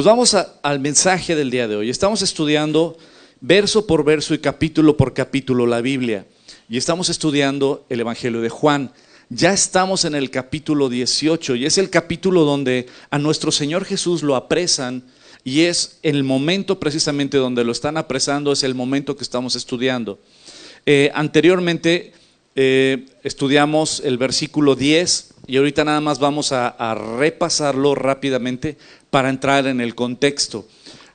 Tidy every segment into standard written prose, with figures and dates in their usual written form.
Pues vamos al mensaje del día de hoy. Estamos estudiando verso por verso y capítulo por capítulo la Biblia. Y estamos estudiando el Evangelio de Juan. Ya estamos en el capítulo 18 y es el capítulo donde a nuestro Señor Jesús lo apresan. Y es el momento precisamente donde lo están apresando, es el momento que estamos estudiando. Anteriormente estudiamos el versículo 10 y ahorita nada más vamos a repasarlo rápidamente para entrar en el contexto.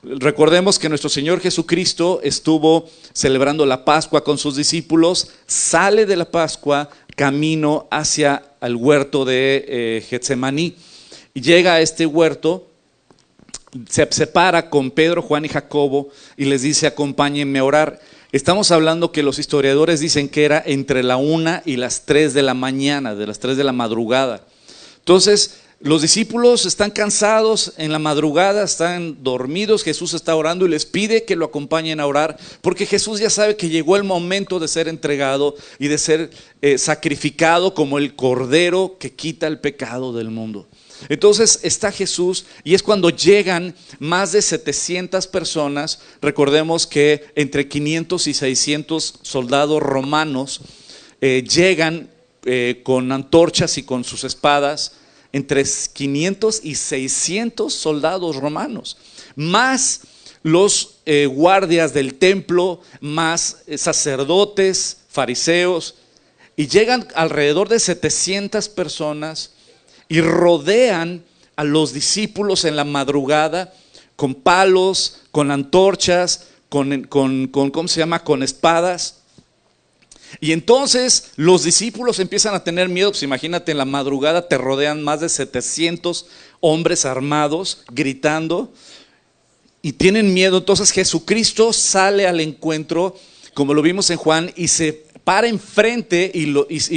Recordemos que nuestro Señor Jesucristo estuvo celebrando la Pascua con sus discípulos, sale de la Pascua camino hacia el huerto de Getsemaní y llega a este huerto. Se separa con Pedro, Juan y Jacobo y les dice: acompáñenme a orar. Estamos hablando que los historiadores dicen que era entre la 1 y las 3 de la mañana, de las 3 de la madrugada. Entonces los discípulos están cansados en la madrugada, están dormidos, Jesús está orando y les pide que lo acompañen a orar, porque Jesús ya sabe que llegó el momento de ser entregado y de ser sacrificado como el cordero que quita el pecado del mundo. Entonces está Jesús y es cuando llegan más de 700 personas. Recordemos que entre 500 y 600 soldados romanos llegan con antorchas y con sus espadas, entre 500 y 600 soldados romanos, más los guardias del templo, más sacerdotes, fariseos, y llegan alrededor de 700 personas y rodean a los discípulos en la madrugada con palos, con antorchas, con espadas. Y entonces los discípulos empiezan a tener miedo. Pues imagínate, en la madrugada te rodean más de 700 hombres armados gritando y tienen miedo. Entonces Jesucristo sale al encuentro, como lo vimos en Juan, y se para enfrente y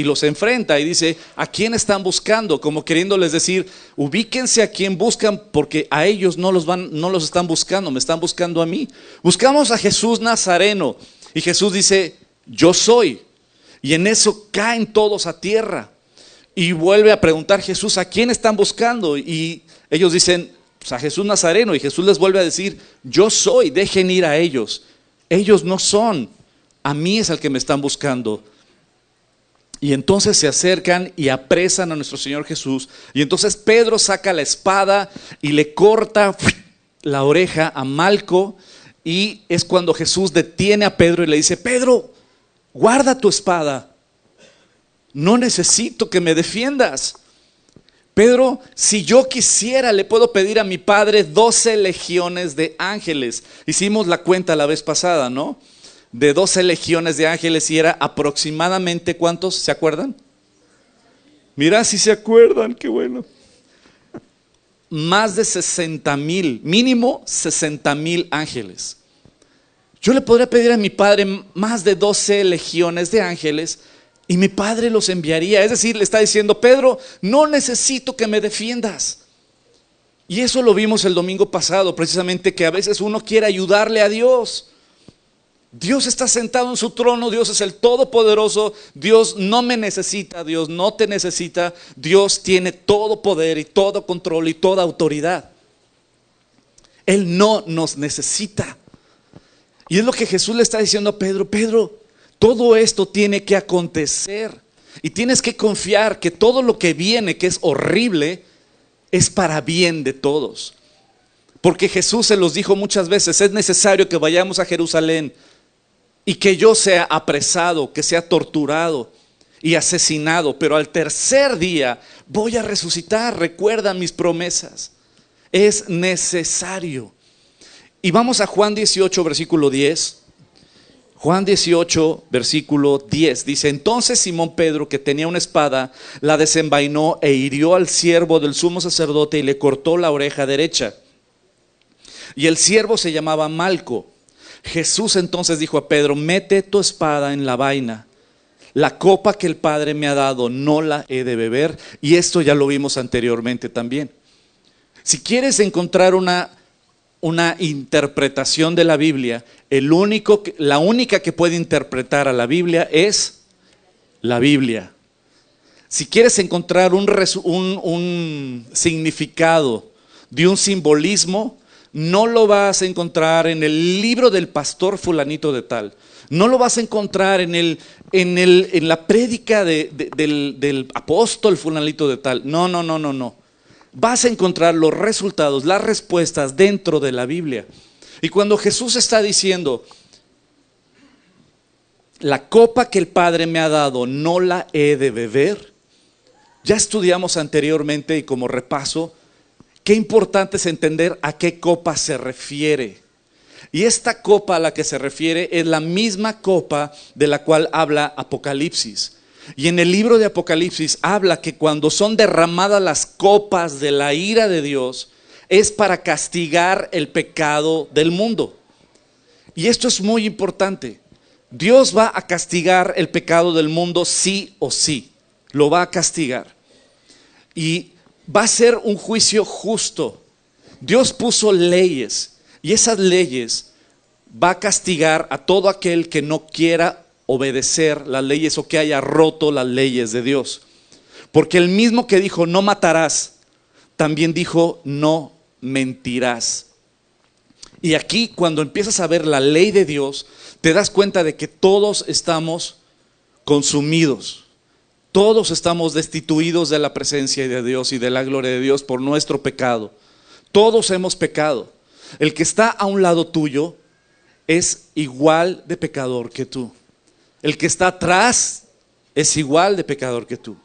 los enfrenta y dice: ¿a quién están buscando? Como queriéndoles decir: ubíquense a quién buscan, porque a ellos no los están buscando, me están buscando a mí. Buscamos a Jesús Nazareno. Y Jesús dice: yo soy. Y en eso caen todos a tierra. Y vuelve a preguntar Jesús: ¿a quién están buscando? Y ellos dicen: pues a Jesús Nazareno. Y Jesús les vuelve a decir: yo soy, dejen ir a ellos. Ellos no son, a mí es al que me están buscando. Y entonces se acercan y apresan a nuestro Señor Jesús. Y entonces Pedro saca la espada y le corta la oreja a Malco. Y es cuando Jesús detiene a Pedro y le dice: Pedro, guarda tu espada, no necesito que me defiendas. Pedro, si yo quisiera, le puedo pedir a mi Padre 12 legiones de ángeles. Hicimos la cuenta la vez pasada, ¿no? De 12 legiones de ángeles, y era aproximadamente, ¿cuántos? ¿Se acuerdan? Mira, si se acuerdan, qué bueno. Más de 60,000, mínimo 60,000 ángeles. Yo le podría pedir a mi Padre más de 12 legiones de ángeles y mi Padre los enviaría. Es decir, le está diciendo: Pedro, no necesito que me defiendas. Y eso lo vimos el domingo pasado, precisamente, que a veces uno quiere ayudarle a Dios. Dios está sentado en su trono, Dios es el Todopoderoso, Dios no me necesita, Dios no te necesita, Dios tiene todo poder y todo control y toda autoridad. Él no nos necesita. Y es lo que Jesús le está diciendo a Pedro: Pedro, todo esto tiene que acontecer y tienes que confiar que todo lo que viene, que es horrible, es para bien de todos. Porque Jesús se los dijo muchas veces: es necesario que vayamos a Jerusalén y que yo sea apresado, que sea torturado y asesinado, pero al tercer día voy a resucitar. Recuerda mis promesas, es necesario. Y vamos a Juan 18, versículo 10. Juan 18, versículo 10, dice: entonces Simón Pedro, que tenía una espada, la desenvainó e hirió al siervo del sumo sacerdote y le cortó la oreja derecha. Y el siervo se llamaba Malco. Jesús entonces dijo a Pedro: mete tu espada en la vaina. La copa que el Padre me ha dado no la he de beber. Y esto ya lo vimos anteriormente también. Si quieres encontrar una interpretación de la Biblia, la única que puede interpretar a la Biblia es la Biblia. Si quieres encontrar un significado de un simbolismo, no lo vas a encontrar en el libro del pastor fulanito de tal. No lo vas a encontrar en la prédica del apóstol fulanito de tal. No. Vas a encontrar los resultados, las respuestas dentro de la Biblia. Y cuando Jesús está diciendo, la copa que el Padre me ha dado, no la he de beber. Ya estudiamos anteriormente y como repaso, qué importante es entender a qué copa se refiere. Y esta copa a la que se refiere es la misma copa de la cual habla Apocalipsis. Y en el libro de Apocalipsis habla que cuando son derramadas las copas de la ira de Dios, es para castigar el pecado del mundo. Y esto es muy importante. Dios va a castigar el pecado del mundo sí o sí. Lo va a castigar. Y va a ser un juicio justo. Dios puso leyes. Y esas leyes va a castigar a todo aquel que no quiera obedecer las leyes o que haya roto las leyes de Dios. Porque el mismo que dijo no matarás, también dijo no mentirás. Y aquí cuando empiezas a ver la ley de Dios, te das cuenta de que todos estamos consumidos. Todos estamos destituidos de la presencia de Dios y de la gloria de Dios por nuestro pecado. Todos hemos pecado. El que está a un lado tuyo es igual de pecador que tú. El que está atrás es igual de pecador que tú.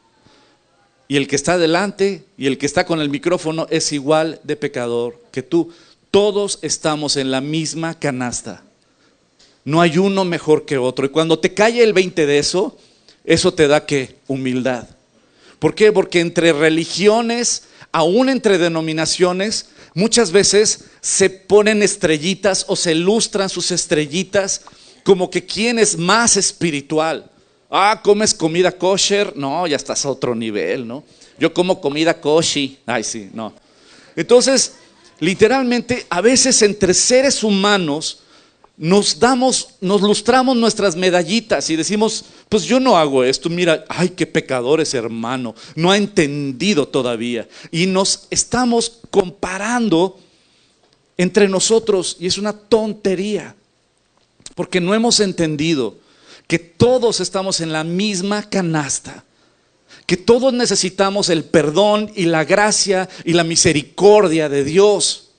Y el que está adelante y el que está con el micrófono es igual de pecador que tú. Todos estamos en la misma canasta. No hay uno mejor que otro. Y cuando te cae el 20 de eso, eso te da ¿qué? Humildad. ¿Por qué? Porque entre religiones, aún entre denominaciones, muchas veces se ponen estrellitas o se ilustran sus estrellitas como que quién es más espiritual. ¿Comes comida kosher? No, ya estás a otro nivel, ¿no? Yo como comida kosher. Ay, sí, no. Entonces, literalmente, a veces entre seres humanos nos lustramos nuestras medallitas y decimos, pues yo no hago esto, mira, ay, qué pecador es hermano, no ha entendido todavía. Y nos estamos comparando entre nosotros y es una tontería, porque no hemos entendido que todos estamos en la misma canasta, que todos necesitamos el perdón y la gracia y la misericordia de Dios.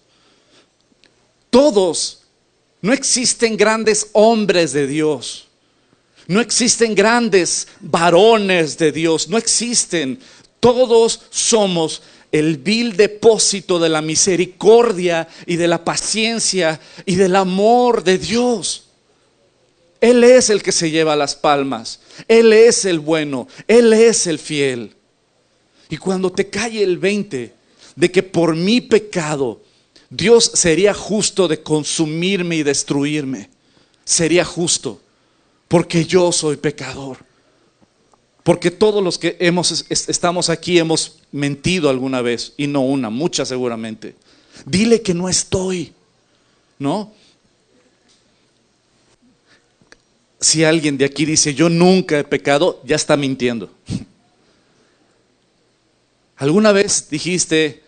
Todos. No existen grandes hombres de Dios. No existen grandes varones de Dios. No existen. Todos somos el vil depósito de la misericordia y de la paciencia y del amor de Dios. Él es el que se lleva las palmas. Él es el bueno. Él es el fiel. Y cuando te cae el 20 de que por mi pecado Dios sería justo de consumirme y destruirme, sería justo, porque yo soy pecador. Porque todos los que estamos aquí hemos mentido alguna vez, y no una, muchas seguramente. Dile que no estoy, ¿no? Si alguien de aquí dice yo nunca he pecado, ya está mintiendo. ¿Alguna vez dijiste,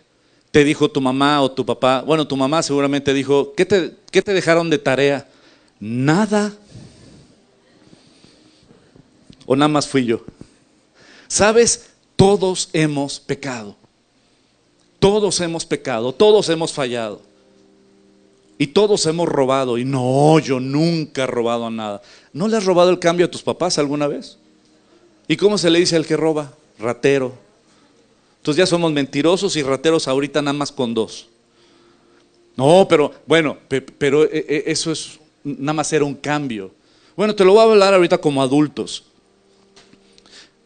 te dijo tu mamá o tu papá, bueno, tu mamá seguramente dijo, ¿qué te dejaron de tarea? Nada. ¿O nada más fui yo? ¿Sabes? Todos hemos pecado. Todos hemos pecado, todos hemos fallado. Y todos hemos robado. Y no, yo nunca he robado nada. ¿No le has robado el cambio a tus papás alguna vez? ¿Y cómo se le dice al que roba? Ratero. Entonces ya somos mentirosos y rateros ahorita nada más con 2. No, pero bueno, pero eso es nada más era un cambio. Bueno, te lo voy a hablar ahorita como adultos.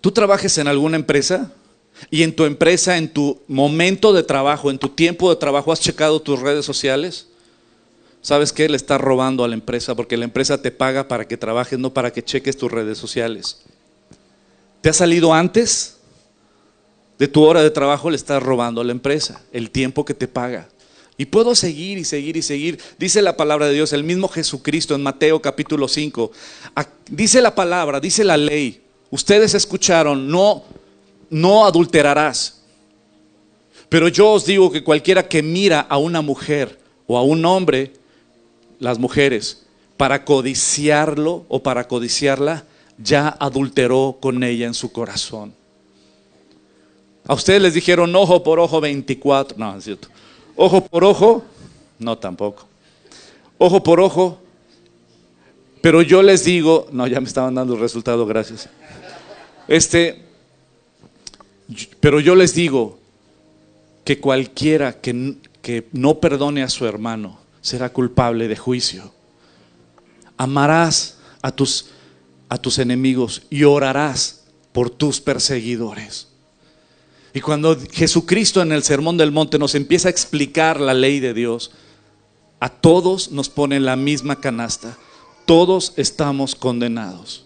Tú trabajas en alguna empresa y en tu empresa, en tu momento de trabajo, en tu tiempo de trabajo, ¿has checado tus redes sociales? ¿Sabes qué? Le estás robando a la empresa porque la empresa te paga para que trabajes, no para que cheques tus redes sociales. ¿Te has salido antes de tu hora de trabajo? Le estás robando a la empresa el tiempo que te paga. Y puedo seguir y seguir y seguir. Dice la palabra de Dios, el mismo Jesucristo en Mateo capítulo 5. Dice la palabra, dice la ley. Ustedes escucharon, no adulterarás. Pero yo os digo que cualquiera que mira a una mujer o a un hombre, las mujeres, para codiciarlo o para codiciarla, ya adulteró con ella en su corazón. A ustedes les dijeron ojo por ojo 24, no, es cierto. Ojo por ojo, no tampoco. Ojo por ojo, pero yo les digo, no, ya me estaban dando el resultado, gracias. Pero yo les digo que cualquiera que no perdone a su hermano será culpable de juicio. Amarás a tus enemigos y orarás por tus perseguidores. Y cuando Jesucristo en el Sermón del Monte nos empieza a explicar la ley de Dios, a todos nos pone en la misma canasta. Todos estamos condenados.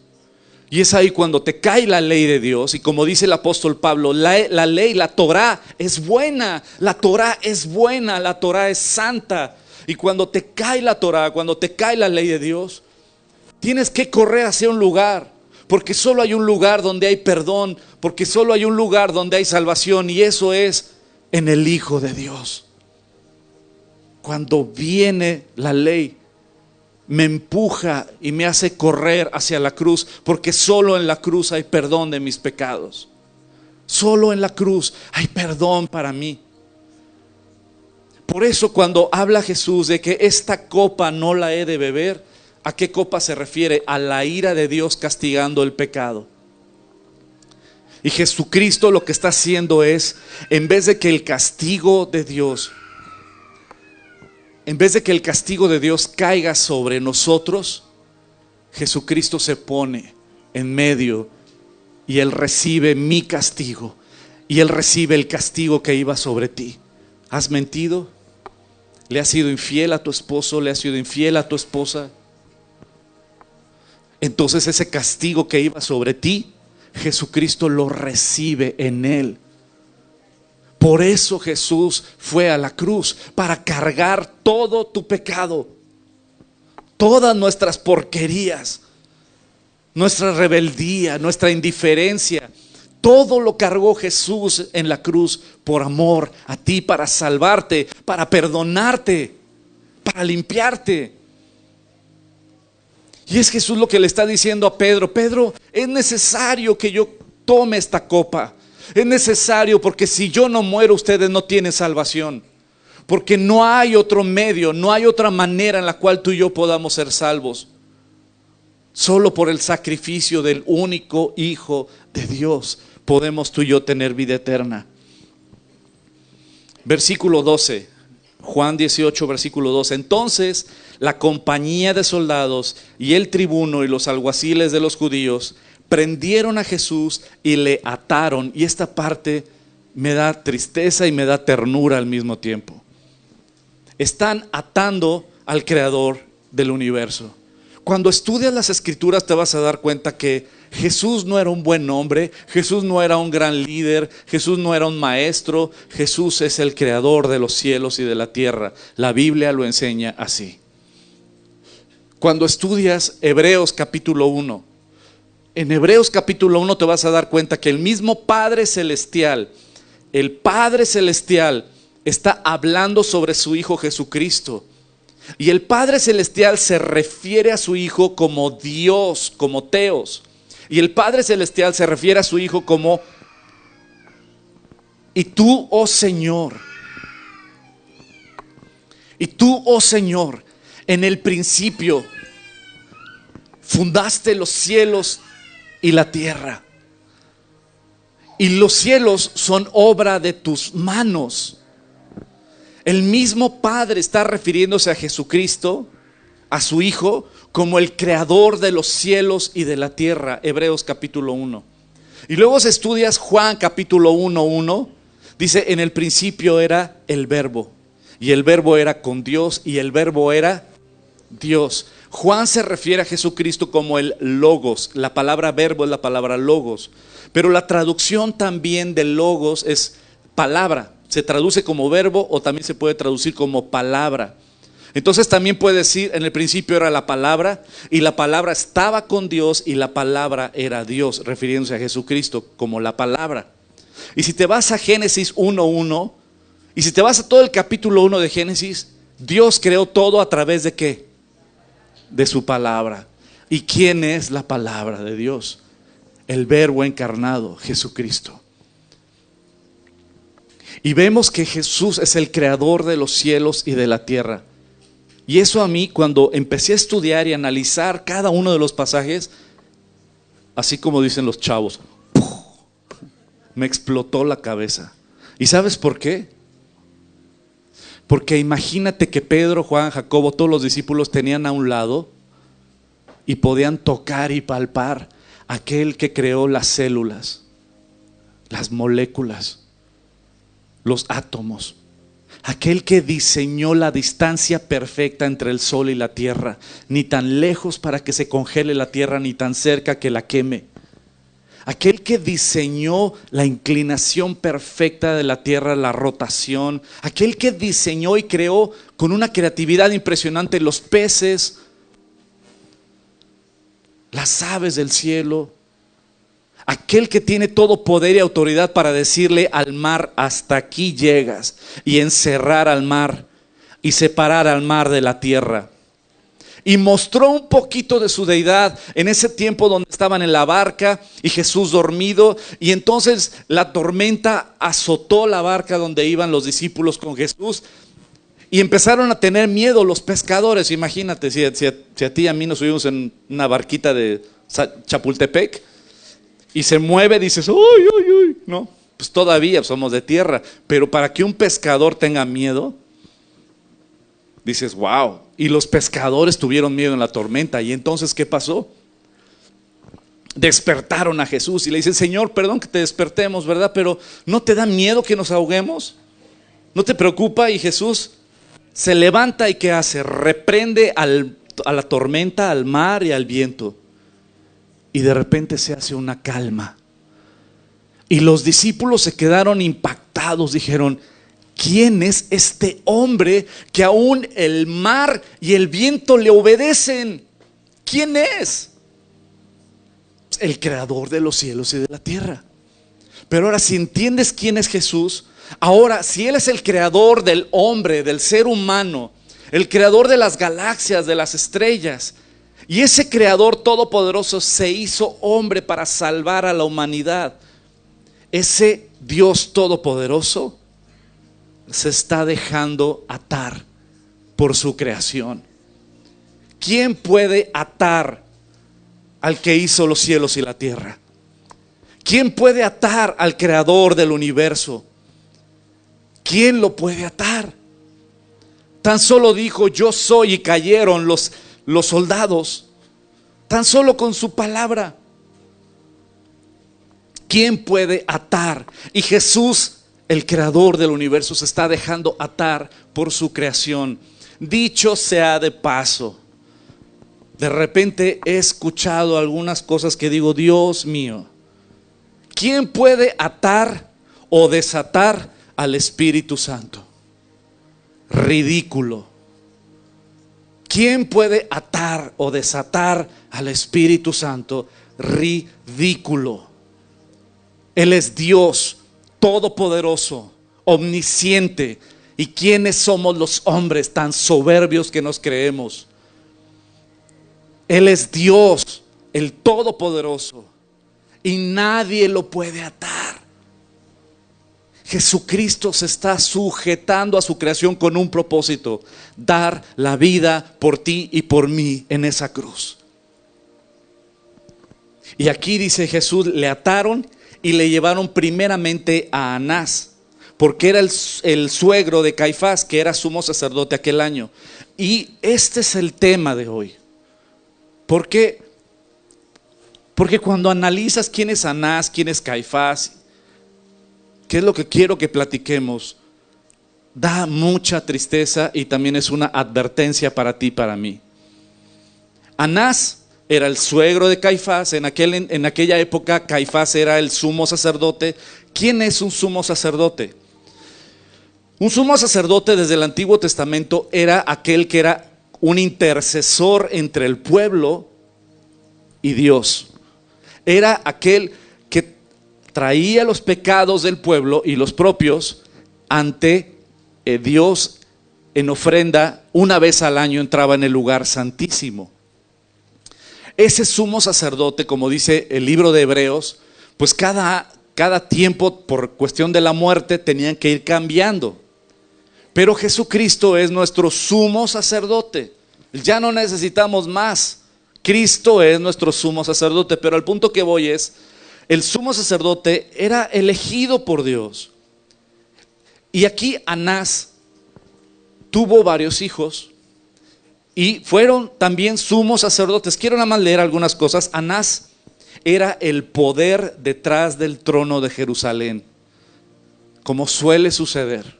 Y es ahí cuando te cae la ley de Dios. Y como dice el apóstol Pablo, la ley, la Torá es buena. La Torá es buena, la Torá es santa. Y cuando te cae la Torá, cuando te cae la ley de Dios, tienes que correr hacia un lugar. Porque solo hay un lugar donde hay perdón. Porque solo hay un lugar donde hay salvación. Y eso es en el Hijo de Dios. Cuando viene la ley, me empuja y me hace correr hacia la cruz, porque solo en la cruz hay perdón de mis pecados. Solo en la cruz hay perdón para mí. Por eso cuando habla Jesús de que esta copa no la he de beber, ¿a qué copa se refiere? A la ira de Dios castigando el pecado. Y Jesucristo lo que está haciendo es, en vez de que el castigo de Dios caiga sobre nosotros, Jesucristo se pone en medio y Él recibe mi castigo y Él recibe el castigo que iba sobre ti. ¿Has mentido? ¿Le has sido infiel a tu esposo? ¿Le has sido infiel a tu esposa? Entonces ese castigo que iba sobre ti, Jesucristo lo recibe en Él. Por eso Jesús fue a la cruz, para cargar todo tu pecado, todas nuestras porquerías, nuestra rebeldía, nuestra indiferencia. Todo lo cargó Jesús en la cruz por amor a ti, para salvarte, para perdonarte, para limpiarte. Y es Jesús lo que le está diciendo a Pedro: Pedro, es necesario que yo tome esta copa. Es necesario, porque si yo no muero, ustedes no tienen salvación. Porque no hay otro medio, no hay otra manera en la cual tú y yo podamos ser salvos. Solo por el sacrificio del único Hijo de Dios podemos tú y yo tener vida eterna. Versículo 12, Juan 18, versículo 12. Entonces la compañía de soldados y el tribuno y los alguaciles de los judíos prendieron a Jesús y le ataron. Y esta parte me da tristeza y me da ternura al mismo tiempo. Están atando al creador del universo. Cuando estudias las escrituras te vas a dar cuenta que Jesús no era un buen hombre, Jesús no era un gran líder, Jesús no era un maestro. Jesús es el creador de los cielos y de la tierra. La Biblia lo enseña así. Cuando estudias Hebreos capítulo 1, en Hebreos capítulo 1 te vas a dar cuenta que el mismo Padre Celestial, el Padre Celestial está hablando sobre su Hijo Jesucristo. Y el Padre Celestial se refiere a su Hijo como Dios, como Teos. Y el Padre Celestial se refiere a su Hijo como: y tú, oh Señor, en el principio fundaste los cielos y la tierra. Y los cielos son obra de tus manos. El mismo Padre está refiriéndose a Jesucristo, a su Hijo, como el creador de los cielos y de la tierra. Hebreos capítulo 1. Y luego si estudias Juan capítulo 1:1, dice: en el principio era el Verbo, y el Verbo era con Dios, y el Verbo era Dios. Juan se refiere a Jesucristo como el Logos. La palabra verbo es la palabra Logos, pero la traducción también de Logos es palabra. Se traduce como verbo o también se puede traducir como palabra. Entonces también puede decir: en el principio era la palabra, y la palabra estaba con Dios, y la palabra era Dios, refiriéndose a Jesucristo como la palabra. Y si te vas a Génesis 1:1, y si te vas a todo el capítulo 1 de Génesis, Dios creó todo a través de ¿qué? De su palabra. ¿Y quién es la palabra de Dios? El Verbo encarnado, Jesucristo. Y vemos que Jesús es el creador de los cielos y de la tierra. Y eso a mí, cuando empecé a estudiar y analizar cada uno de los pasajes, así como dicen los chavos, ¡puf!, me explotó la cabeza. ¿Y sabes por qué? Porque imagínate que Pedro, Juan, Jacobo, todos los discípulos tenían a un lado y podían tocar y palpar aquel que creó las células, las moléculas, los átomos, aquel que diseñó la distancia perfecta entre el sol y la tierra, ni tan lejos para que se congele la tierra, ni tan cerca que la queme. Aquel que diseñó la inclinación perfecta de la tierra, la rotación. Aquel que diseñó y creó con una creatividad impresionante los peces, las aves del cielo. Aquel que tiene todo poder y autoridad para decirle al mar, hasta aquí llegas, y encerrar al mar y separar al mar de la tierra. Y mostró un poquito de su deidad en ese tiempo donde estaban en la barca y Jesús dormido, y entonces la tormenta azotó la barca donde iban los discípulos con Jesús y empezaron a tener miedo los pescadores. Imagínate si a ti y a mí nos subimos en una barquita de Chapultepec y se mueve, dices, uy, uy, uy, no, pues todavía somos de tierra, pero para que un pescador tenga miedo, dices, wow. Y los pescadores tuvieron miedo en la tormenta. ¿Y entonces qué pasó? Despertaron a Jesús y le dicen, Señor, perdón que te despertemos, ¿verdad? Pero ¿no te da miedo que nos ahoguemos? ¿No te preocupa? Y Jesús se levanta y ¿qué hace? Reprende a la tormenta, al mar y al viento. Y de repente se hace una calma. Y los discípulos se quedaron impactados, dijeron, ¿quién es este hombre que aún el mar y el viento le obedecen? ¿Quién es? El creador de los cielos y de la tierra. Pero ahora, si entiendes quién es Jesús, ahora si Él es el creador del hombre, del ser humano, el creador de las galaxias, de las estrellas, y ese creador todopoderoso se hizo hombre para salvar a la humanidad, ese Dios todopoderoso se está dejando atar por su creación. ¿Quién puede atar al que hizo los cielos y la tierra? ¿Quién puede atar al creador del universo? ¿Quién lo puede atar? Tan solo dijo, yo soy, y cayeron los soldados, tan solo con su palabra. ¿Quién puede atar? Y Jesús, el creador del universo, se está dejando atar por su creación. Dicho sea de paso, de repente he escuchado algunas cosas que digo, Dios mío, ¿quién puede atar o desatar al Espíritu Santo? Ridículo. ¿Quién puede atar o desatar al Espíritu Santo? Ridículo. Él es Dios todopoderoso, omnisciente. ¿Y quiénes somos los hombres tan soberbios que nos creemos? Él es Dios, el todopoderoso, y nadie lo puede atar. Jesucristo se está sujetando a su creación con un propósito: dar la vida por ti y por mí en esa cruz. Y aquí dice Jesús, le ataron y le llevaron primeramente a Anás, porque era el suegro de Caifás, que era sumo sacerdote aquel año. Y este es el tema de hoy. ¿Por qué? Porque cuando analizas quién es Anás, quién es Caifás, qué es lo que quiero que platiquemos, da mucha tristeza y también es una advertencia para ti y para mí. Anás era el suegro de Caifás. En aquella época Caifás era el sumo sacerdote. ¿Quién es un sumo sacerdote? Un sumo sacerdote desde el Antiguo Testamento era aquel que era un intercesor entre el pueblo y Dios. Era aquel que traía los pecados del pueblo y los propios ante Dios en ofrenda, una vez al año entraba en el lugar santísimo. Ese sumo sacerdote, como dice el libro de Hebreos, pues cada tiempo, por cuestión de la muerte, tenían que ir cambiando. Pero Jesucristo es nuestro sumo sacerdote. Ya no necesitamos más. Cristo es nuestro sumo sacerdote. Pero al punto que voy es, el sumo sacerdote era elegido por Dios. Y aquí Anás tuvo varios hijos y fueron también sumos sacerdotes. Quiero nada más leer algunas cosas. Anás era el poder detrás del trono de Jerusalén, como suele suceder.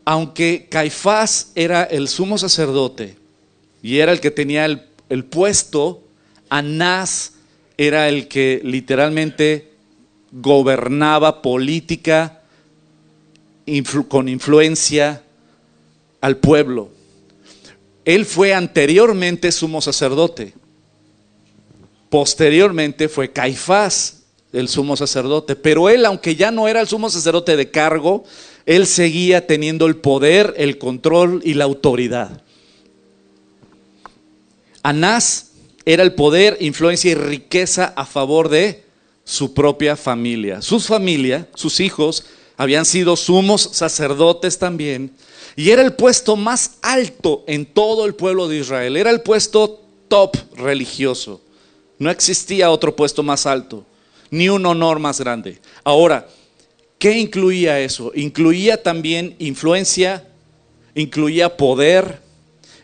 Aunque Caifás era el sumo sacerdote y era el que tenía el puesto, Anás era el que literalmente gobernaba política con influencia al pueblo. Él fue anteriormente sumo sacerdote. Posteriormente fue Caifás el sumo sacerdote. Pero él, aunque ya no era el sumo sacerdote de cargo, él seguía teniendo el poder, el control y la autoridad. Anás era el poder, influencia y riqueza a favor de su propia familia. Sus hijos, habían sido sumos sacerdotes también. Y era el puesto más alto en todo el pueblo de Israel. Era el puesto top religioso. No existía otro puesto más alto, ni un honor más grande. Ahora, ¿qué incluía eso? Incluía también influencia, incluía poder,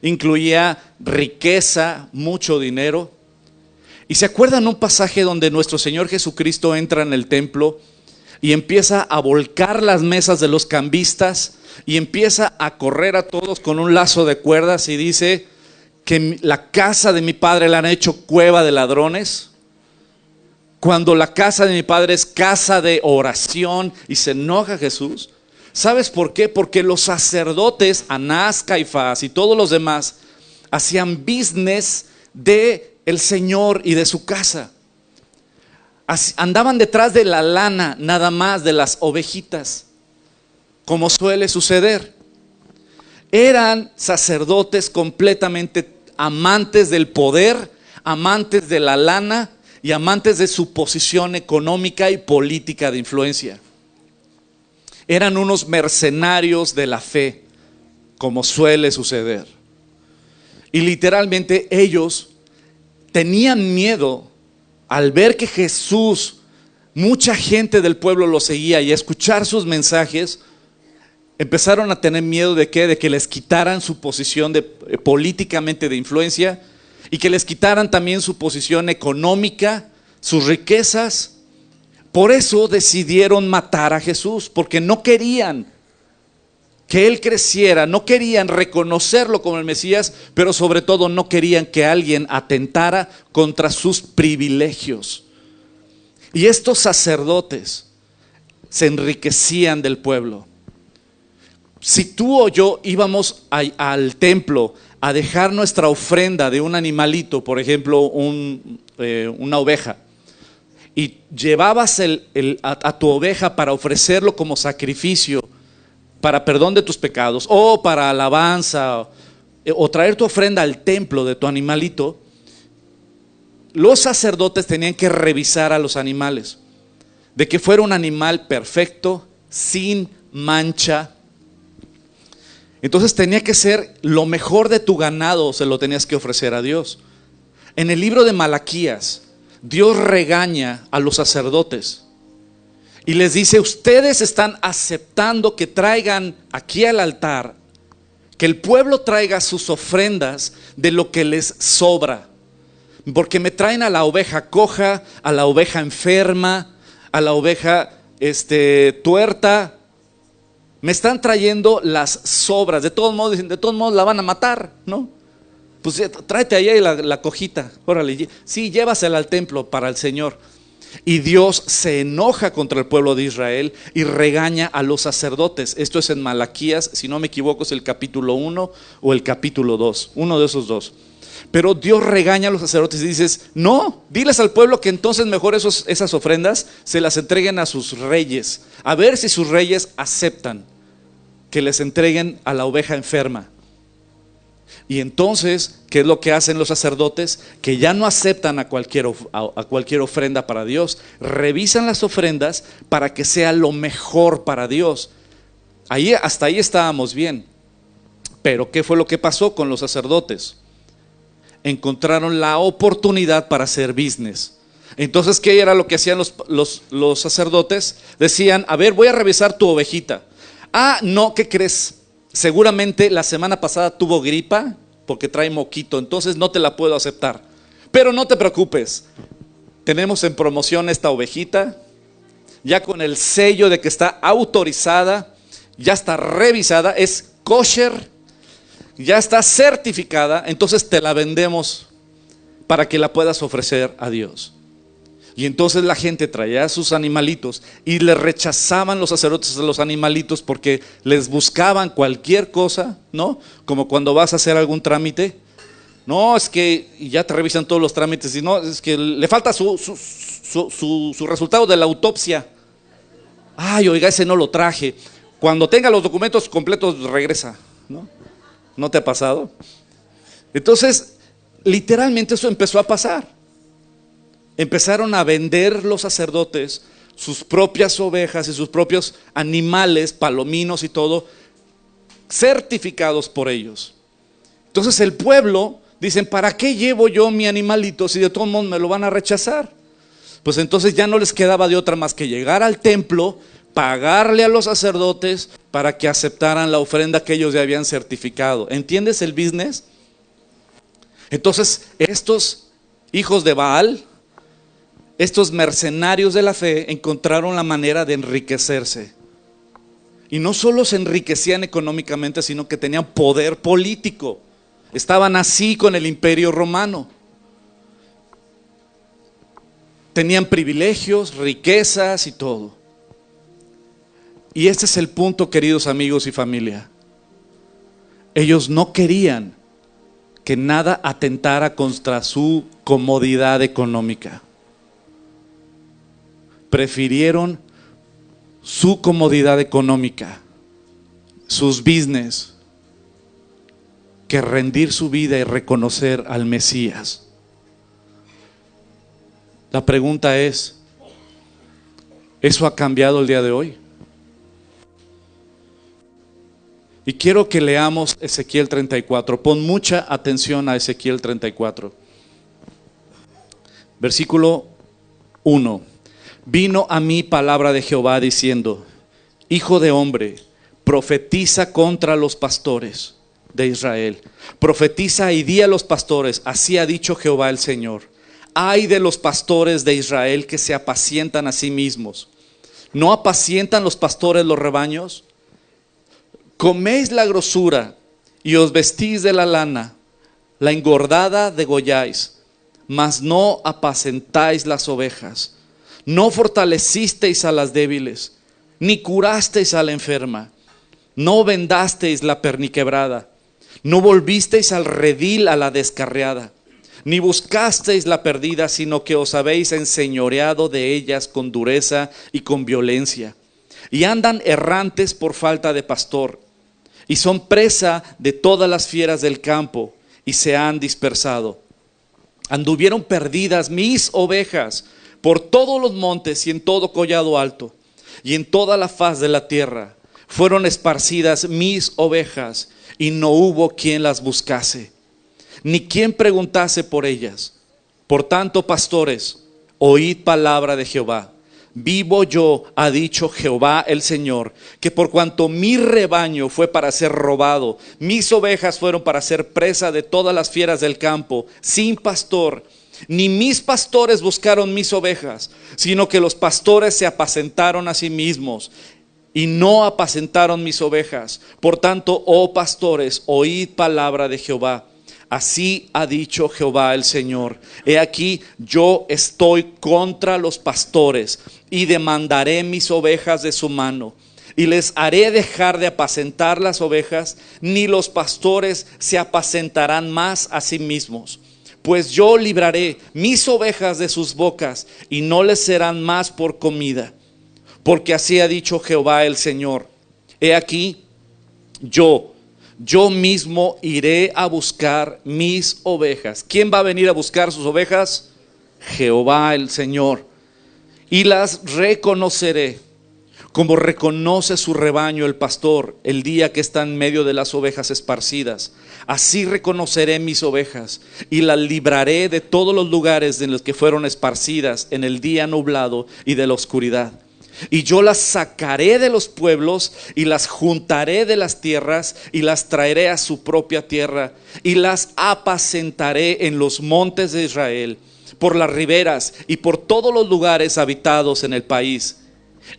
incluía riqueza, mucho dinero. ¿Y se acuerdan un pasaje donde nuestro Señor Jesucristo entra en el templo y empieza a volcar las mesas de los cambistas y empieza a correr a todos con un lazo de cuerdas y dice que la casa de mi padre la han hecho cueva de ladrones, cuando la casa de mi padre es casa de oración? Y se enoja Jesús. ¿Sabes por qué? Porque los sacerdotes, Anás, Caifás y todos los demás, hacían business de el Señor y de su casa. Andaban detrás de la lana, nada más, de las ovejitas, como suele suceder. Eran sacerdotes completamente amantes del poder, amantes de la lana y amantes de su posición económica y política de influencia. Eran unos mercenarios de la fe, como suele suceder. Y literalmente ellos tenían miedo al ver que Jesús, mucha gente del pueblo lo seguía, y a escuchar sus mensajes, empezaron a tener miedo de ¿qué? De que les quitaran su posición políticamente de influencia, y que les quitaran también su posición económica, sus riquezas. Por eso decidieron matar a Jesús, porque no querían que Él creciera, no querían reconocerlo como el Mesías, pero sobre todo no querían que alguien atentara contra sus privilegios. Y estos sacerdotes se enriquecían del pueblo. Si tú o yo íbamos al templo a dejar nuestra ofrenda de un animalito, por ejemplo una oveja, y llevabas a tu oveja para ofrecerlo como sacrificio, para perdón de tus pecados, o para alabanza, o traer tu ofrenda al templo de tu animalito, los sacerdotes tenían que revisar a los animales, de que fuera un animal perfecto, sin mancha. Entonces tenía que ser lo mejor de tu ganado, se lo tenías que ofrecer a Dios. En el libro de Malaquías, Dios regaña a los sacerdotes y les dice: ustedes están aceptando que traigan aquí al altar, que el pueblo traiga sus ofrendas de lo que les sobra, porque me traen a la oveja coja, a la oveja enferma, a la oveja tuerta. Me están trayendo las sobras. De todos modos la van a matar, ¿no? Pues tráete ahí la cojita, órale, sí, llévasela al templo para el Señor. Y Dios se enoja contra el pueblo de Israel y regaña a los sacerdotes. Esto es en Malaquías, si no me equivoco es el capítulo 1 o el capítulo 2, uno de esos dos. Pero Dios regaña a los sacerdotes y dices: no, diles al pueblo que entonces mejor esas ofrendas se las entreguen a sus reyes, a ver si sus reyes aceptan. que les entreguen a la oveja enferma. Y entonces, ¿qué es lo que hacen los sacerdotes? Que ya no aceptan a cualquier ofrenda para Dios. Revisan las ofrendas para que sea lo mejor para Dios. Hasta ahí estábamos bien. Pero ¿qué fue lo que pasó con los sacerdotes? Encontraron la oportunidad para hacer business. Entonces, ¿qué era lo que hacían los sacerdotes? Decían, a ver, voy a revisar tu ovejita. Ah, no, ¿qué crees? Seguramente la semana pasada tuvo gripa porque trae moquito, entonces no te la puedo aceptar. Pero no te preocupes, tenemos en promoción esta ovejita, ya con el sello de que está autorizada, ya está revisada, es kosher, ya está certificada, entonces te la vendemos para que la puedas ofrecer a Dios. Y entonces la gente traía a sus animalitos y le rechazaban los sacerdotes a los animalitos porque les buscaban cualquier cosa, ¿no? Como cuando vas a hacer algún trámite. No, es que ya te revisan todos los trámites y no, es que le falta su resultado de la autopsia. Ay, oiga, ese no lo traje. Cuando tenga los documentos completos regresa, ¿no? ¿No te ha pasado? Entonces, literalmente eso empezó a pasar. Empezaron a vender los sacerdotes sus propias ovejas y sus propios animales, palominos y todo, certificados por ellos. Entonces el pueblo, dicen, ¿para qué llevo yo mi animalito si de todos modos me lo van a rechazar? Pues entonces ya no les quedaba de otra más que llegar al templo, pagarle a los sacerdotes para que aceptaran la ofrenda que ellos ya habían certificado. ¿Entiendes el business? Entonces estos hijos de Baal, estos mercenarios de la fe, encontraron la manera de enriquecerse. Y no solo se enriquecían económicamente, sino que tenían poder político. Estaban así con el imperio romano. Tenían privilegios, riquezas y todo. Y este es el punto, queridos amigos y familia. Ellos no querían que nada atentara contra su comodidad económica. Prefirieron su comodidad económica, sus business, que rendir su vida y reconocer al Mesías. La pregunta es, ¿eso ha cambiado el día de hoy? Y quiero que leamos Ezequiel 34. Pon mucha atención a Ezequiel 34. Versículo 1. Vino a mí palabra de Jehová diciendo, hijo de hombre, profetiza contra los pastores de Israel. Profetiza y di a los pastores, así ha dicho Jehová el Señor. Ay de los pastores de Israel que se apacientan a sí mismos. ¿No apacientan los pastores los rebaños? Coméis la grosura y os vestís de la lana, la engordada degolláis, mas no apacentáis las ovejas. No fortalecisteis a las débiles, ni curasteis a la enferma, no vendasteis la perniquebrada, no volvisteis al redil a la descarriada, ni buscasteis la perdida, sino que os habéis enseñoreado de ellas con dureza y con violencia, y andan errantes por falta de pastor, y son presa de todas las fieras del campo, y se han dispersado. Anduvieron perdidas mis ovejas por todos los montes y en todo collado alto, y en toda la faz de la tierra fueron esparcidas mis ovejas, y no hubo quien las buscase, ni quien preguntase por ellas. Por tanto, pastores, oíd palabra de Jehová. Vivo yo, ha dicho Jehová el Señor, que por cuanto mi rebaño fue para ser robado, mis ovejas fueron para ser presa de todas las fieras del campo, sin pastor, ni mis pastores buscaron mis ovejas, sino que los pastores se apacentaron a sí mismos y no apacentaron mis ovejas. Por tanto, oh pastores, oíd palabra de Jehová. Así ha dicho Jehová el Señor. He aquí, yo estoy contra los pastores y demandaré mis ovejas de su mano. Y les haré dejar de apacentar las ovejas, ni los pastores se apacentarán más a sí mismos. Pues yo libraré mis ovejas de sus bocas y no les serán más por comida. Porque así ha dicho Jehová el Señor. He aquí, Yo mismo iré a buscar mis ovejas. ¿Quién va a venir a buscar sus ovejas? Jehová el Señor. Y las reconoceré, como reconoce su rebaño el pastor el día que está en medio de las ovejas esparcidas. Así reconoceré mis ovejas y las libraré de todos los lugares en los que fueron esparcidas en el día nublado y de la oscuridad. Y yo las sacaré de los pueblos y las juntaré de las tierras y las traeré a su propia tierra y las apacentaré en los montes de Israel, por las riberas y por todos los lugares habitados en el país.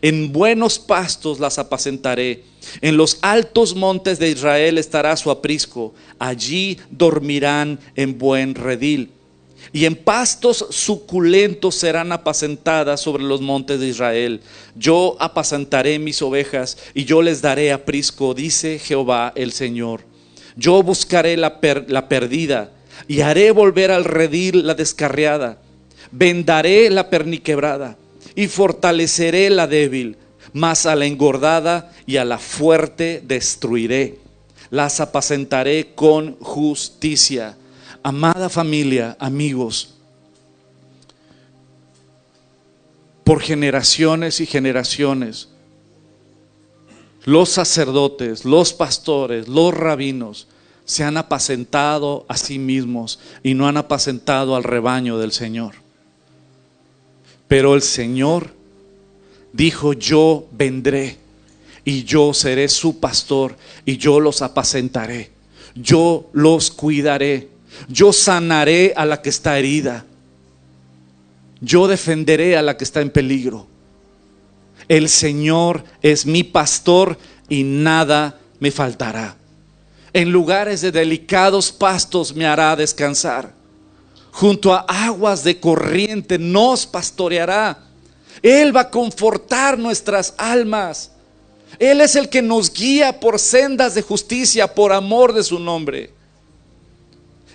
En buenos pastos las apacentaré. En los altos montes de Israel estará su aprisco. Allí dormirán en buen redil. Y en pastos suculentos serán apacentadas sobre los montes de Israel. Yo apacentaré mis ovejas y yo les daré aprisco, dice Jehová el Señor. Yo buscaré la perdida y haré volver al redil la descarriada. Vendaré la perniquebrada y fortaleceré la débil, mas a la engordada y a la fuerte destruiré. Las apacentaré con justicia. Amada familia, amigos, por generaciones y generaciones, los sacerdotes, los pastores, los rabinos se han apacentado a sí mismos y no han apacentado al rebaño del Señor. Pero el Señor dijo: yo vendré y yo seré su pastor y yo los apacentaré, yo los cuidaré, yo sanaré a la que está herida, yo defenderé a la que está en peligro. El Señor es mi pastor y nada me faltará. En lugares de delicados pastos me hará descansar. Junto a aguas de corriente nos pastoreará. Él va a confortar nuestras almas. Él es el que nos guía por sendas de justicia por amor de su nombre.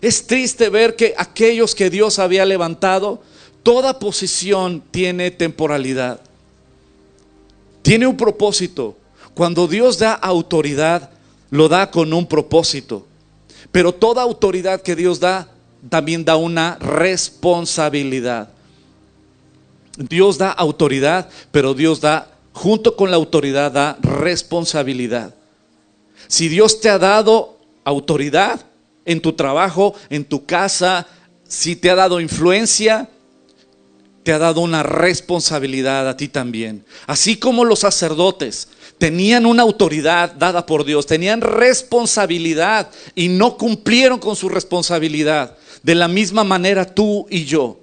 Es triste ver que aquellos que Dios había levantado, toda posición tiene temporalidad, tiene un propósito. Cuando Dios da autoridad, lo da con un propósito. Pero toda autoridad que Dios da, también da una responsabilidad. Dios da autoridad, pero Dios da, junto con la autoridad, da responsabilidad. Si Dios te ha dado autoridad en tu trabajo, en tu casa, si te ha dado influencia, te ha dado una responsabilidad a ti también. Así como los sacerdotes tenían una autoridad dada por Dios, tenían responsabilidad y no cumplieron con su responsabilidad. De la misma manera tú y yo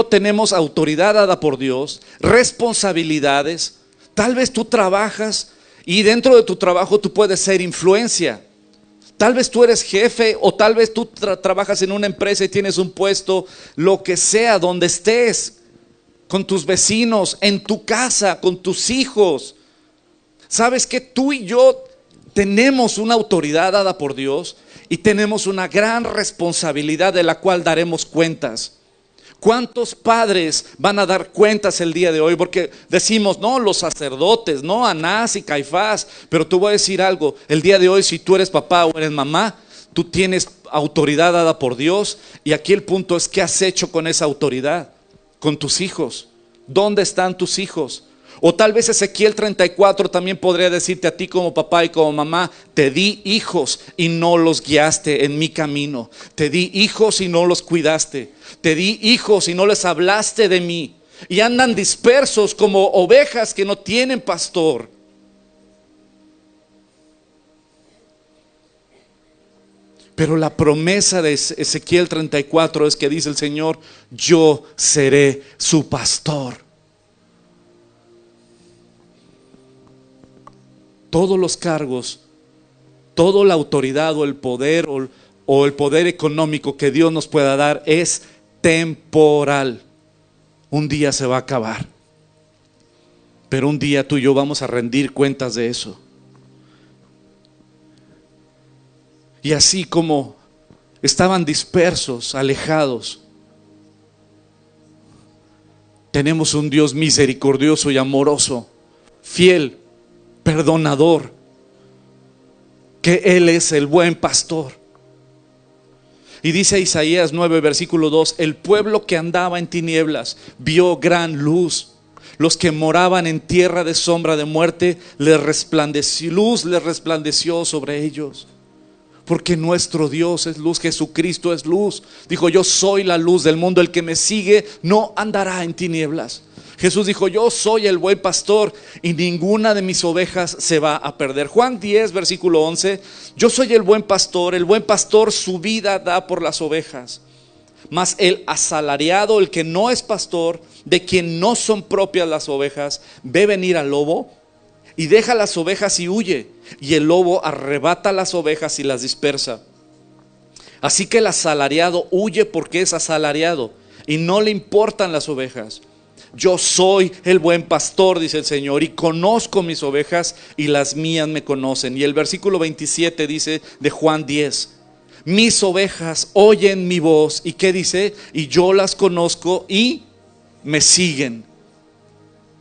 tenemos autoridad dada por Dios, responsabilidades. Tal vez tú trabajas y dentro de tu trabajo tú puedes ser influencia. Tal vez tú eres jefe o tal vez tú trabajas en una empresa y tienes un puesto, lo que sea, donde estés, con tus vecinos, en tu casa, con tus hijos. ¿Sabes que tú y yo tenemos una autoridad dada por Dios y tenemos una gran responsabilidad de la cual daremos cuentas? ¿Cuántos padres van a dar cuentas el día de hoy? Porque decimos, no, los sacerdotes, no, Anás y Caifás. Pero te voy a decir algo, el día de hoy, si tú eres papá o eres mamá, tú tienes autoridad dada por Dios. Y aquí el punto es, ¿qué has hecho con esa autoridad? Con tus hijos. ¿Dónde están tus hijos? O tal vez Ezequiel 34 también podría decirte a ti como papá y como mamá: te di hijos y no los guiaste en mi camino. Te di hijos y no los cuidaste. Te di hijos y no les hablaste de mí. Y andan dispersos como ovejas que no tienen pastor. Pero la promesa de Ezequiel 34 es que dice el Señor: yo seré su pastor. Todos los cargos, toda la autoridad o el poder o el poder económico que Dios nos pueda dar es temporal. Un día se va a acabar, pero un día tú y yo vamos a rendir cuentas de eso. Y así como estaban dispersos, alejados, tenemos un Dios misericordioso y amoroso, fiel, perdonador, que Él es el buen pastor. Y dice Isaías 9, versículo 2, el pueblo que andaba en tinieblas vio gran luz. Los que moraban en tierra de sombra de muerte, luz les resplandeció sobre ellos. Porque nuestro Dios es luz, Jesucristo es luz. Dijo, yo soy la luz del mundo, el que me sigue no andará en tinieblas. Jesús dijo, yo soy el buen pastor y ninguna de mis ovejas se va a perder. Juan 10, versículo 11, yo soy el buen pastor su vida da por las ovejas. Mas el asalariado, el que no es pastor, de quien no son propias las ovejas, ve venir al lobo y deja las ovejas y huye. Y el lobo arrebata las ovejas y las dispersa. Así que el asalariado huye porque es asalariado y no le importan las ovejas. Yo soy el buen pastor, dice el Señor, y conozco mis ovejas y las mías me conocen. Y el versículo 27 dice de Juan 10, mis ovejas oyen mi voz. ¿Y qué dice? Y yo las conozco y me siguen.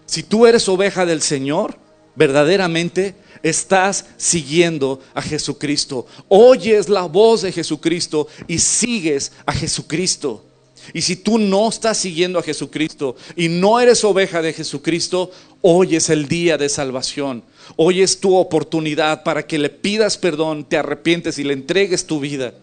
Si tú eres oveja del Señor, verdaderamente estás siguiendo a Jesucristo. Oyes la voz de Jesucristo y sigues a Jesucristo. Y si tú no estás siguiendo a Jesucristo y no eres oveja de Jesucristo, hoy es el día de salvación. Hoy es tu oportunidad para que le pidas perdón, te arrepientes y le entregues tu vida.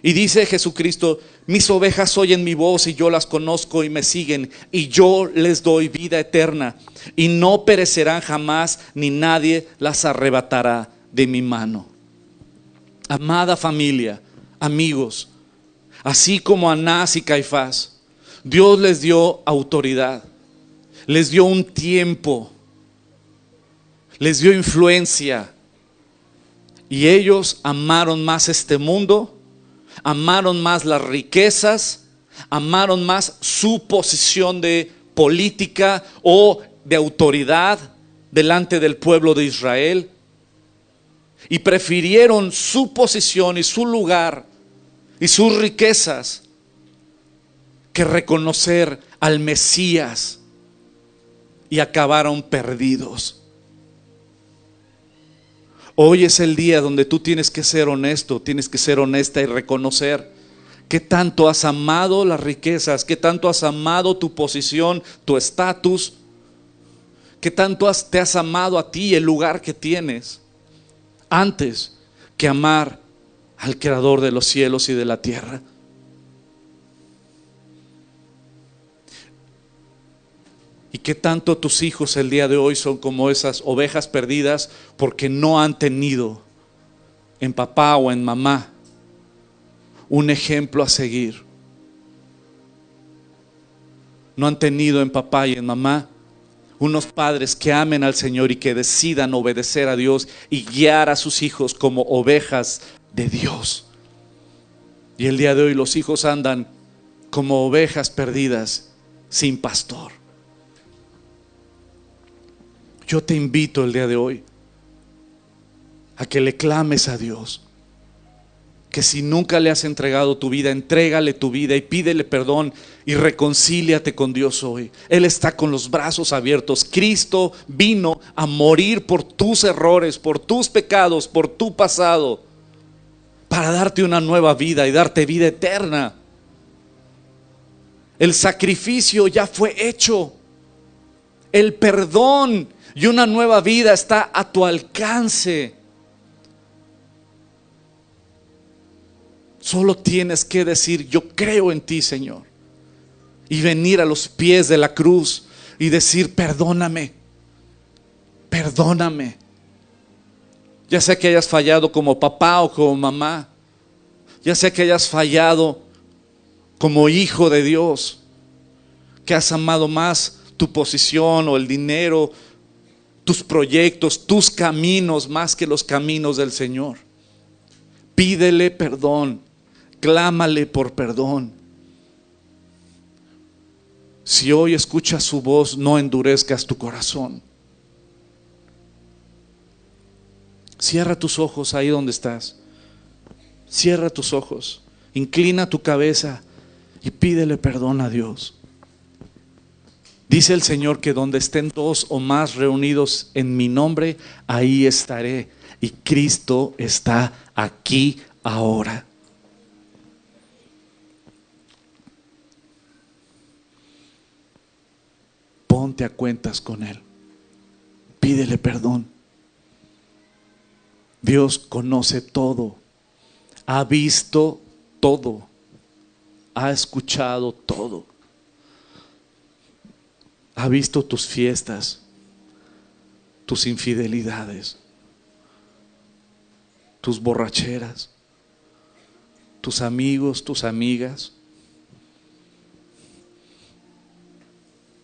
Y dice Jesucristo, mis ovejas oyen mi voz y yo las conozco y me siguen, y yo les doy vida eterna y no perecerán jamás, ni nadie las arrebatará de mi mano. Amada familia, amigos, así como Anás y Caifás, Dios les dio autoridad, les dio un tiempo, les dio influencia, y ellos amaron más este mundo, amaron más las riquezas, amaron más su posición de política o de autoridad delante del pueblo de Israel, y prefirieron su posición y su lugar y sus riquezas que reconocer al Mesías, y acabaron perdidos. Hoy es el día donde tú tienes que ser honesto, tienes que ser honesta y reconocer qué tanto has amado las riquezas, qué tanto has amado tu posición, tu estatus, qué tanto te has amado a ti, el lugar que tienes, antes que amar al Creador de los cielos y de la tierra. Y qué tanto tus hijos el día de hoy son como esas ovejas perdidas porque no han tenido en papá o en mamá un ejemplo a seguir. No han tenido en papá y en mamá unos padres que amen al Señor y que decidan obedecer a Dios y guiar a sus hijos como ovejas de Dios. Y el día de hoy los hijos andan como ovejas perdidas sin pastor. Yo te invito el día de hoy a que le clames a Dios, que si nunca le has entregado tu vida, entrégale tu vida y pídele perdón y reconcíliate con Dios hoy. Él está con los brazos abiertos. Cristo vino a morir por tus errores, por tus pecados, por tu pasado, para darte una nueva vida y darte vida eterna. El sacrificio ya fue hecho. El perdón y una nueva vida está a tu alcance. Solo tienes que decir, yo creo en ti, Señor, y venir a los pies de la cruz y decir, perdóname, perdóname. Ya sea que hayas fallado como papá o como mamá, ya sea que hayas fallado como hijo de Dios, que has amado más tu posición o el dinero, tus proyectos, tus caminos más que los caminos del Señor. Pídele perdón, clámale por perdón. Si hoy escuchas su voz, no endurezcas tu corazón. Cierra tus ojos ahí donde estás. Cierra tus ojos, inclina tu cabeza y pídele perdón a Dios. Dice el Señor que donde estén dos o más reunidos en mi nombre, ahí estaré. Y Cristo está aquí ahora. Ponte a cuentas con Él. Pídele perdón. Dios conoce todo. Ha visto todo. Ha escuchado todo. Ha visto tus fiestas, tus infidelidades, tus borracheras, tus amigos, tus amigas.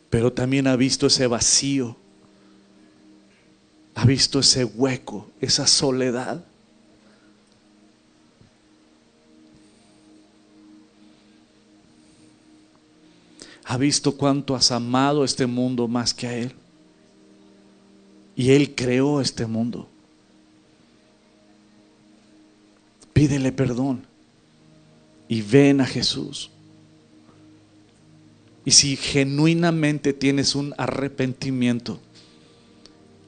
Pero también ha visto ese vacío, ha visto ese hueco, esa soledad. Ha visto cuánto has amado este mundo más que a Él. Y Él creó este mundo. Pídele perdón y ven a Jesús. Y si genuinamente tienes un arrepentimiento,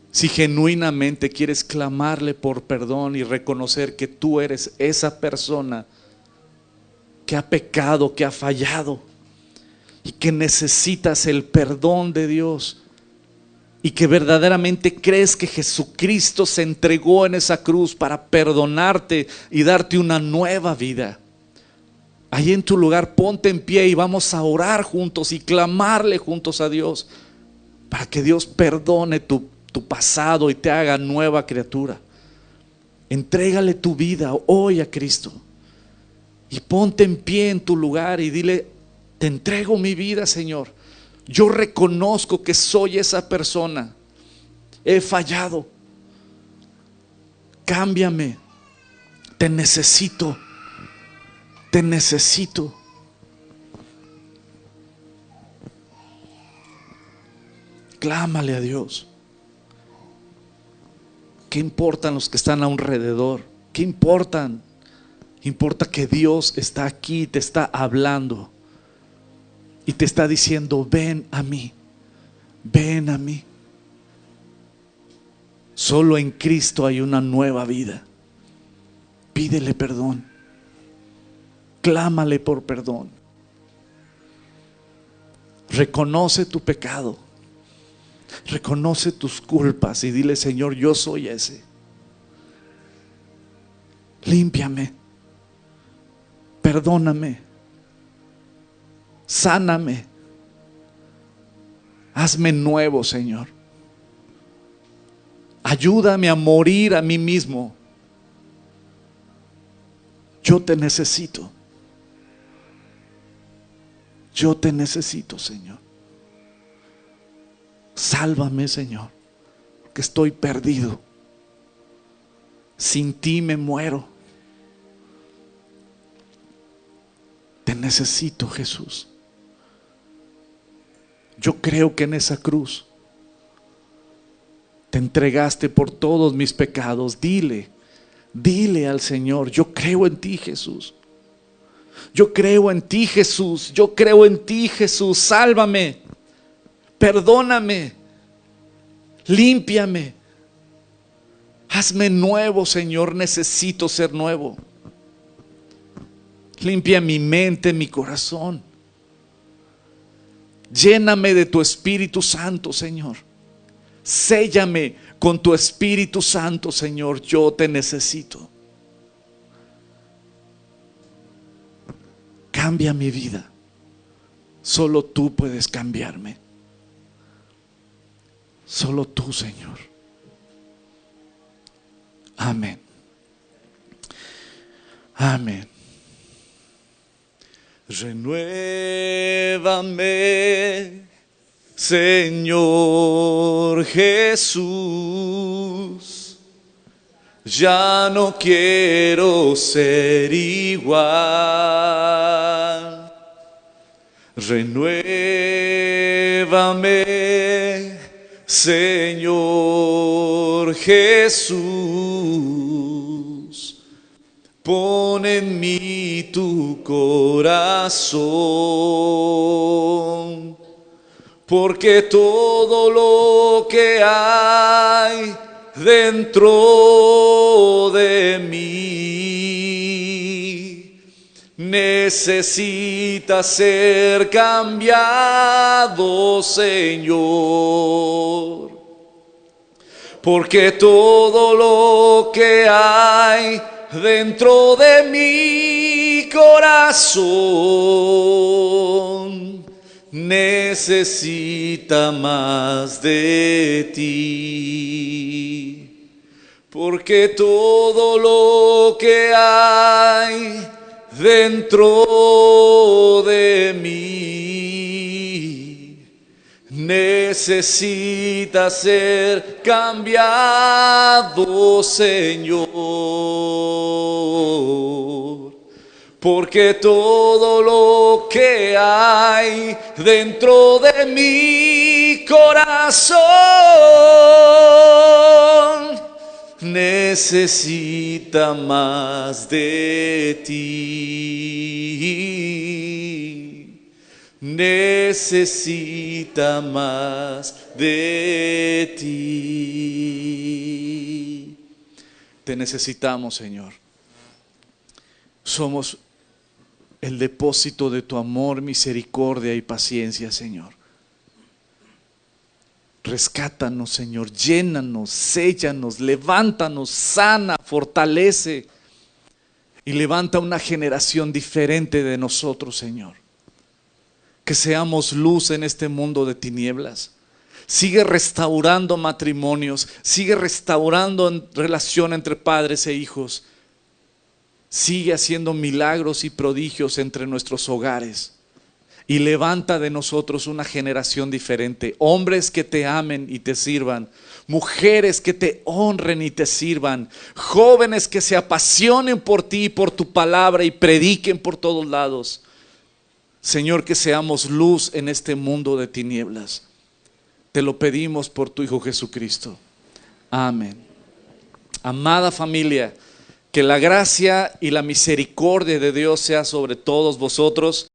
si genuinamente quieres clamarle por perdón y reconocer que tú eres esa persona que ha pecado, que ha fallado y que necesitas el perdón de Dios, y que verdaderamente crees que Jesucristo se entregó en esa cruz para perdonarte y darte una nueva vida, ahí en tu lugar ponte en pie y vamos a orar juntos y clamarle juntos a Dios para que Dios perdone tu pasado y te haga nueva criatura. Entrégale tu vida hoy a Cristo y ponte en pie en tu lugar y dile: te entrego mi vida, Señor. Yo reconozco que soy esa persona. He fallado. Cámbiame. Te necesito. Te necesito. Clámale a Dios. ¿Qué importan los que están a un alrededor? ¿Qué importan? Importa que Dios está aquí, te está hablando y te está diciendo: ven a mí, ven a mí. Solo en Cristo hay una nueva vida. Pídele perdón. Clámale por perdón. Reconoce tu pecado. Reconoce tus culpas y dile: Señor, yo soy ese. Límpiame. Perdóname. Sáname. Hazme nuevo, Señor. Ayúdame a morir a mí mismo. Yo te necesito. Yo te necesito, Señor. Sálvame, Señor, que estoy perdido. Sin ti me muero. Te necesito, Jesús. Yo creo que en esa cruz te entregaste por todos mis pecados. Dile al Señor: yo creo en ti, Jesús. Yo creo en ti, Jesús. Yo creo en ti, Jesús. Sálvame. Perdóname. Límpiame. Hazme nuevo, Señor. Necesito ser nuevo. Limpia mi mente, mi corazón. Lléname de tu Espíritu Santo, Señor. Séllame con tu Espíritu Santo, Señor. Yo te necesito. Cambia mi vida. Solo tú puedes cambiarme. Solo tú, Señor. Amén. Amén. Renuévame, Señor Jesús. Ya no quiero ser igual. Renuévame, Señor Jesús. Pon en mí tu corazón. porque todo lo que hay dentro de mí necesita ser cambiado, Señor. Porque todo lo que hay dentro de mi corazón necesita más de ti. Porque todo lo que hay dentro de mí necesita ser cambiado, Señor. Porque todo lo que hay dentro de mi corazón necesita más de ti. Necesita más de ti. Te necesitamos, Señor. Somos el depósito de tu amor, misericordia y paciencia, Señor. Rescátanos, Señor, llénanos, séllanos, levántanos, sana, fortalece y levanta una generación diferente de nosotros, Señor. Que seamos luz en este mundo de tinieblas. Sigue restaurando matrimonios, sigue restaurando relación entre padres e hijos. Sigue haciendo milagros y prodigios entre nuestros hogares. Y levanta de nosotros una generación diferente. Hombres que te amen y te sirvan. Mujeres que te honren y te sirvan. Jóvenes que se apasionen por ti y por tu palabra y prediquen por todos lados. Señor, que seamos luz en este mundo de tinieblas. Te lo pedimos por tu Hijo Jesucristo. Amén. Amada familia, que la gracia y la misericordia de Dios sea sobre todos vosotros.